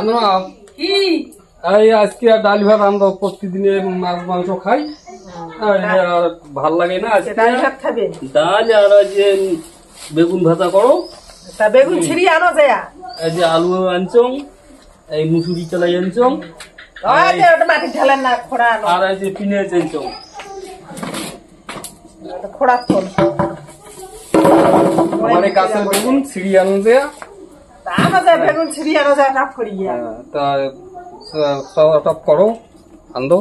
জানো কি এই আজকে আর ডাল ভাত আমরা প্রতিদিনে মাছ মাংস খাই, আর ভাল লাগে না। আজকে ডাল ভাত খাবেন? ডাল আর যে বেগুন ভাজা করো। তা বেগুন ছিঁড়ি আনো যায়? এই যে আলু আনছং, এই মুসুরি চালাই আনছং, মাটি ঢালেন না, খোড়া আনো। আর এই যে পিঁয়াজ আনছং, খোড়া ফল মানে কাঁচা বেগুন ছিঁড়ি আনো যায়। আনো যায় বেগুন ছিঁড়ি আনো যায় টপ করিয়া। তা টপ করো, আন্দো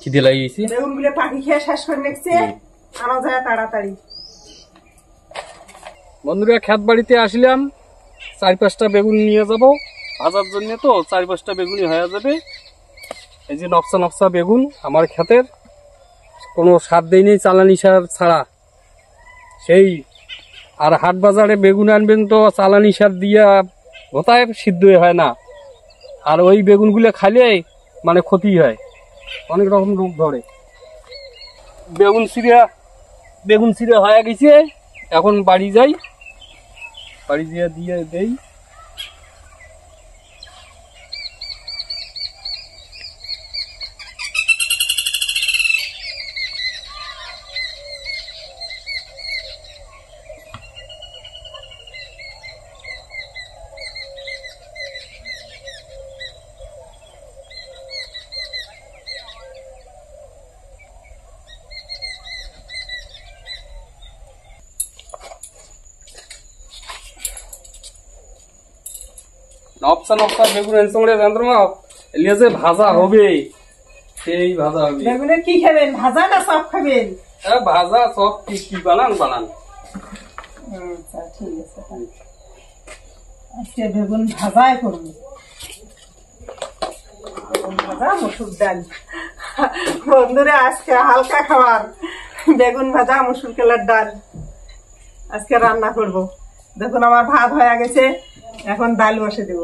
খিদে লাগিয়েছি। বেগুন গুলো পাখি খেয়ে শেষ করে নিচ্ছে, আনো যায় তাড়াতাড়ি। বন্ধুরা খেত বাড়িতে আসলাম, 4-5টা বেগুন নিয়ে যাব ভাজার জন্য। তো 4-5টা বেগুনই হয়ে যাবে। এই যে নকশা নকশা বেগুন আমার ক্ষেতের, কোনো সার দেয়নি চালানি সার ছাড়া। সেই আর হাট বাজারে বেগুন আনবেন তো চালানি সার দিয়া কোথায় সিদ্ধ হয় না, আর ওই বেগুনগুলো খাইলে মানে ক্ষতি হয়, অনেক রকম রোগ ধরে। বেগুন ছিঁড়া হয়ে গেছে, এখন বাড়ি যাই, বাড়ি দিয়ে দিয়ে দেই। নকশা নকশা বেগুন এনসংড়ে যন্ত্রমা এলিয়ে যে ভাজা হবে, সেই ভাজা হবে। বেগুনের কি খাবেন, ভাজা না সব খাবেন? ভাজা সব কি কি বানান বানান। আচ্ছা ঠিক আছে, আজকে বেগুন ভাজাই করবো। বেগুন ভাজা মসুর ডাল। বন্ধুরা আজকে হালকা খাবার, বেগুন ভাজা মসুর কেলার ডাল আজকে রান্না করব। দেখুন আমার ভাত হয়ে গেছে, এখন ডাল বসে দেব।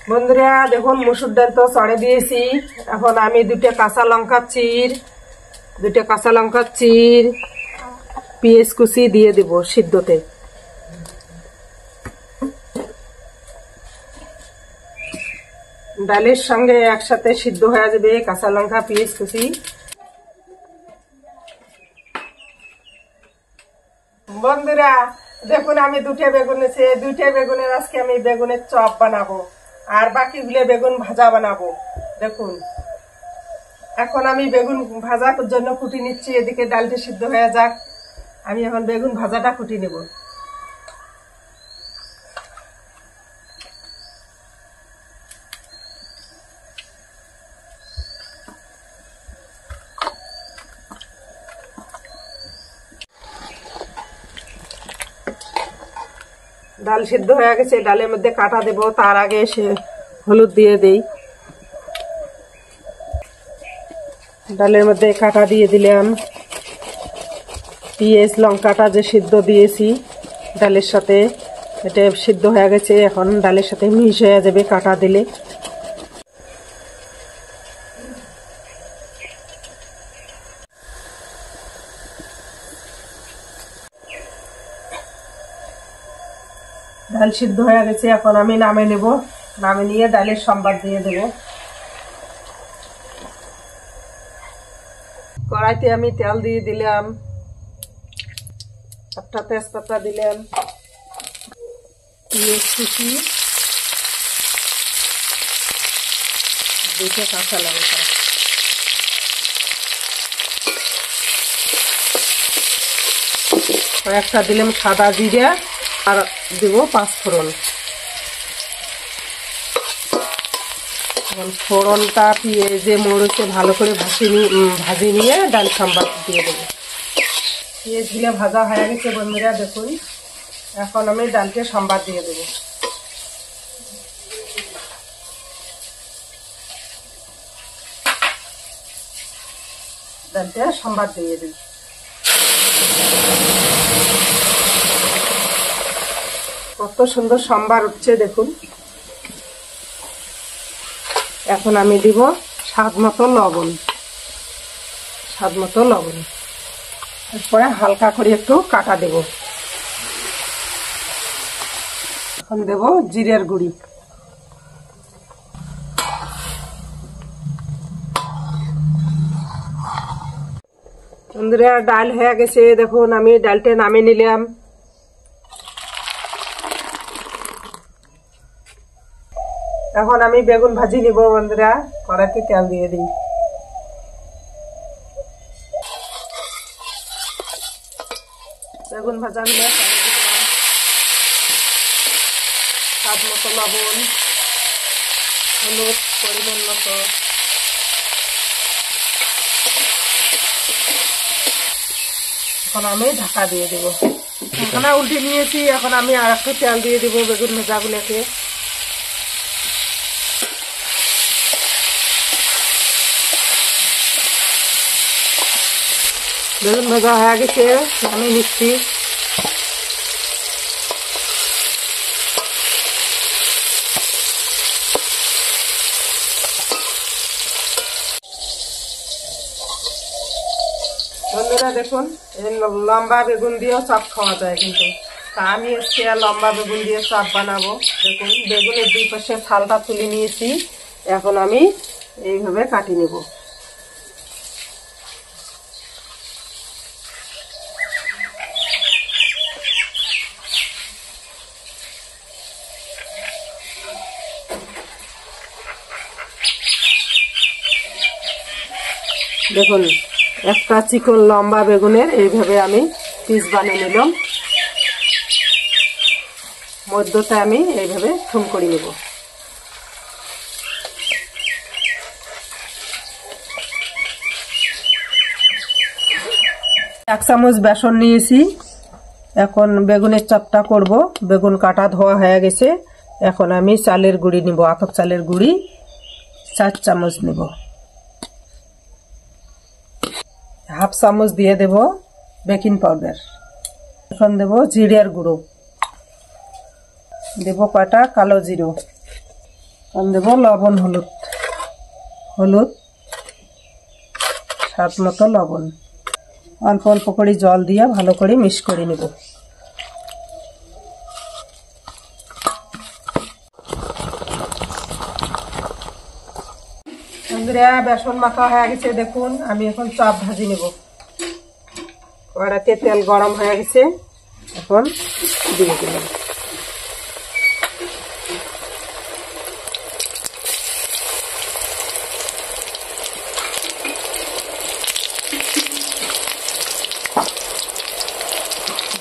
বন্ধুরা দেখুন মসুর ডাল তো চড়ে দিয়েছি। এখন আমি দুটো কাঁচা লঙ্কা চির পেঁয়াজ কুচি দিয়ে দেব সিদ্ধতে। ডালের সঙ্গে একসাথে সিদ্ধ হয়ে যাবে কাঁচা লঙ্কা পেঁয়াজ কুচি। বন্ধুরা দেখুন আমি দুটো বেগুন আছে, দুটো বেগুনের আজকে আমি বেগুনের চপ বানাবো, আর বাকিগুলো বেগুন ভাজা বানাবো। দেখুন এখন আমি বেগুন ভাজার জন্য কুটি নিচ্ছি, এদিকে ডালটা সিদ্ধ হয়ে যাক, আমি এখন বেগুন ভাজাটা কুটি নেব। ডাল সিদ্ধ হয়ে গেছে, ডালের মধ্যে কাটা দেব, তার আগে সে হলুদ দিয়ে দেই। ডালের মধ্যে কাটা দিয়ে দিলাম, পেঁয়াজ লঙ্কাটা যে সিদ্ধ দিয়েছি ডালের সাথে, এটা সিদ্ধ হয়ে গেছে, এখন ডালের সাথে মিশ হয়ে যাবে কাটা দিলে। ডাল সিদ্ধ হয়ে গেছে, এখন আমি নামে নেব, নামে নিয়ে ডালের সম্বাদ দিয়ে দেব। কড়াইতে আমি তেল দিয়ে দিলাম, একটা তেজপাতা দিলাম, পেঁয়াজ কুচি, দুটো কাঁচা লঙ্কা, কয়েকটা দিলাম সাদা জিরা, আর দেব 5 ফোড়ন। এখন ফোড়নটা পেঁয়াজে মরিচে ভালো করে ভাজি নিয়ে ডাল সম্বাদ দিয়ে দেবো। পেঁয়াজগুলো ভাজা হয়ে গেছে বন্ধুরা দেখুন, এখন আমি ডালকে সম্বাদ দিয়ে দেবো। ডালটা সম্বাদ দিয়ে দেবো। কত সুন্দর সম্বার উঠছে দেখুন। এখন আমি দিব স্বাদ মতো লবণ, এরপরে হালকা করে একটু কাটা দেব। এখন দেব জিরের গুঁড়ি। বন্ধুরা ডাল হয়ে গেছে, দেখুন আমি ডালটা নামিয়ে নিলাম। এখন আমি বেগুন ভাজি নিব বন্ধুরা, কড়াইতে তেল দিয়ে দিই। বেগুন ভাজা মিলে স্বাদ মতো লবণ, হলুদ পরিমাণ মতো, এখন আমি ঢাকা দিয়ে দেব। ঢাকনা উল্টে নিয়েছি, এখন আমি আর একটু তেল দিয়ে দেবো বেগুন ভাজাগুলোকে। বেগুন ভাজা হয়ে গেছে, আমি নিচ্ছি। বন্ধুরা দেখুন, এই লম্বা বেগুন দিয়েও চপ খাওয়া যায়, কিন্তু তা আমি আজকে লম্বা বেগুন দিয়ে চপ বানাবো। দেখুন বেগুনের দুই পাশে ছালটা তুলে নিয়েছি, এখন আমি এইভাবে কাটি নেব। দেখুন একটা চিকন লম্বা বেগুনের এইভাবে আমি পিস বানিয়ে নিলাম। মধ্যটা আমি এইভাবে ঠুম করে নেব। এক চামচ বেসন নিয়েছি, এখন বেগুনের চপটা করব। বেগুন কাটা ধোয়া হয়ে গেছে, এখন আমি চালের গুঁড়ি নিব। আতপ চালের গুঁড়ি 4 চামচ নিব। হাফ চামচ দিয়ে দেব বেকিং পাউডার। এখন দেব জিরের গুঁড়ো, দেব কয়টা কালো জিরো, এখন দেব লবণ, হলুদ স্বাদ মতো লবণ। অল্প অল্প করে জল দিয়ে ভালো করে মিক্স করে নেব। বন্ধুরা বেসন মাখা হয়ে গেছে, দেখুন আমি এখন চপ ভাজি নেব। কড়াইতে তেল গরম হয়ে গেছে, এখন দিয়ে দিলাম।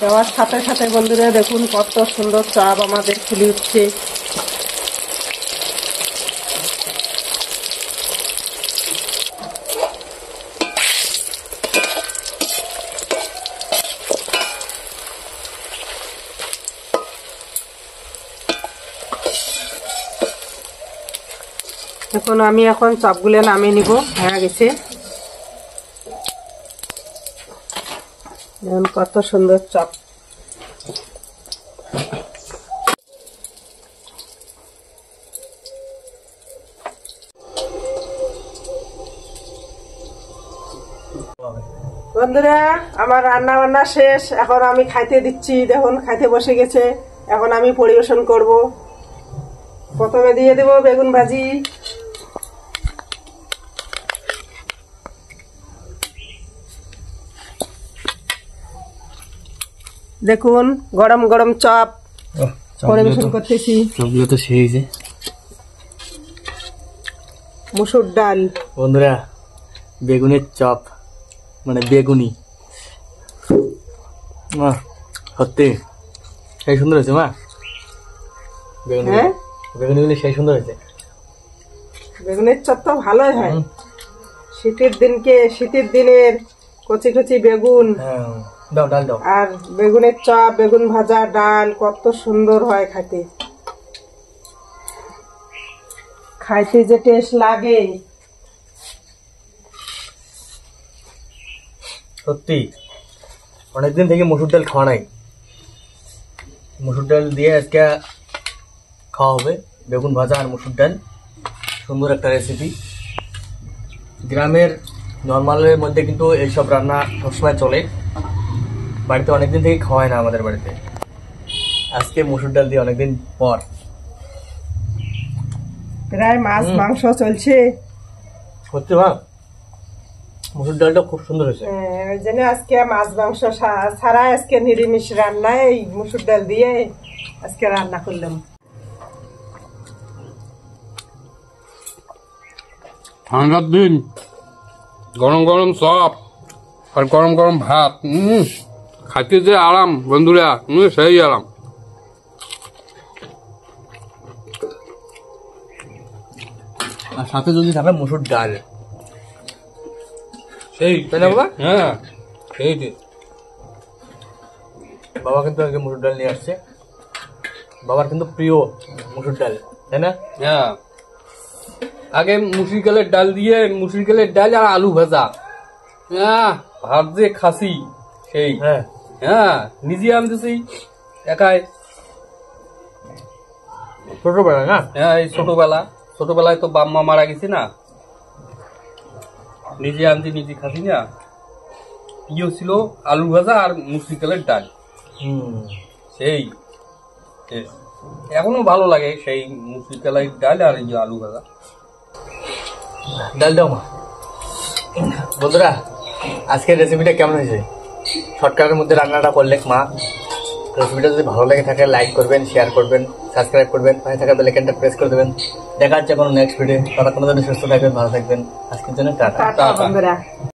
দেওয়ার সাথে সাথে বন্ধুরা দেখুন কত সুন্দর চপ আমাদের ফুলে উঠছে। আমি এখন চপগুলো নামিয়ে নিব, হয়ে গেছে। দেখুন কত সুন্দর চপ। বন্ধুরা আমার রান্না বান্না শেষ, এখন আমি খাইতে দিচ্ছি। দেখুন খাইতে বসে গেছে, এখন আমি পরিবেশন করব। প্রথমে দিয়ে দেব বেগুন ভাজি, দেখুন গরম গরম চপ পরিবেশন করতেছি। চপগুলো তো সেই যে মুসুর ডাল। বন্ধুরা বেগুনের চপ মানে বেগুনি, মা সত্যি সেই সুন্দর হয়েছে মা। বেগুনিগুলি সেই সুন্দর হয়েছে। বেগুনের চপ তো ভালোই হয় শীতের দিনের কচি কচি বেগুন। দাও ডাল দাও। আর বেগুনের চপ, বেগুন ভাজা, ডাল কত সুন্দর হয় খাইতে। খাইতে যে টেস্ট লাগে সত্যি। অনেকদিন থেকে মসুর ডাল খাওয়া নাই, মসুর ডাল দিয়ে আজকে খাওয়া হবে। বেগুন ভাজা আর মসুর ডাল, সুন্দর একটা রেসিপি। গ্রামের নর্মালের মধ্যে কিন্তু এইসব রান্না সবসময় চলে, বাড়িতে অনেকদিন থেকে খাওয়ায় না আমাদের বাড়িতে। আজকে মসুর ডাল দিয়ে অনেকদিন পর প্রায় মাছ মাংস চলছে। সত্যি মা মসুর ডালটা খুব সুন্দর হয়েছে। ওই জন্য আজকে মাছ মাংস ছাড়া আজকে নিরামিষ রান্না এই মসুর ডাল দিয়ে আজকে রান্না করলাম। ঠান্ডার দিন গরম গরম চপ আর গরম গরম ভাত, খাইতে যে আরাম বন্ধুরা, সেই আরাম। আর সাথে যদি থাকে মসুর ডাল, সেই তাই না বাবা? হ্যাঁ সেই বাবা কিন্তু আজকে মসুর ডাল নিয়ে আসছে। বাবার কিন্তু প্রিয় মসুর ডাল, তাই না? হ্যাঁ, আগে মুসুর ডালের ডাল আর আলু ভাজা, ভাত যে খাসি সেই। হ্যাঁ হ্যাঁ, নিজে আনতেছি একাই। ছোটবেলা না? হ্যাঁ, এই ছোটবেলায় তো বাম্মা মারা গেছি না, নিজে আনছি নিজে খাসি না। ইয়ে ছিল আলু ভাজা আর মুসুর ডালের ডাল, সেই এখনো ভালো লাগে সেই মুসুর ডালের ডাল আর এই যে আলু ভাজা। ডাল দাও মা। বন্ধুরা, আজকের রেসিপিটা কেমন হয়েছে? শর্টকাটের মধ্যে রান্নাটা করলে মা। রেসিপিটা যদি ভালো লেগে থাকে লাইক করবেন, শেয়ার করবেন, সাবস্ক্রাইব করবেন, পাশে থাকা বেল আইকনটা প্রেস করে দেবেন। দেখা হচ্ছে কোনো নেক্সট ভিডিও। ততক্ষণ সুস্থ থাকবেন, ভালো থাকবেন। আজকের জন্য টাটা। টাটা বন্ধুরা।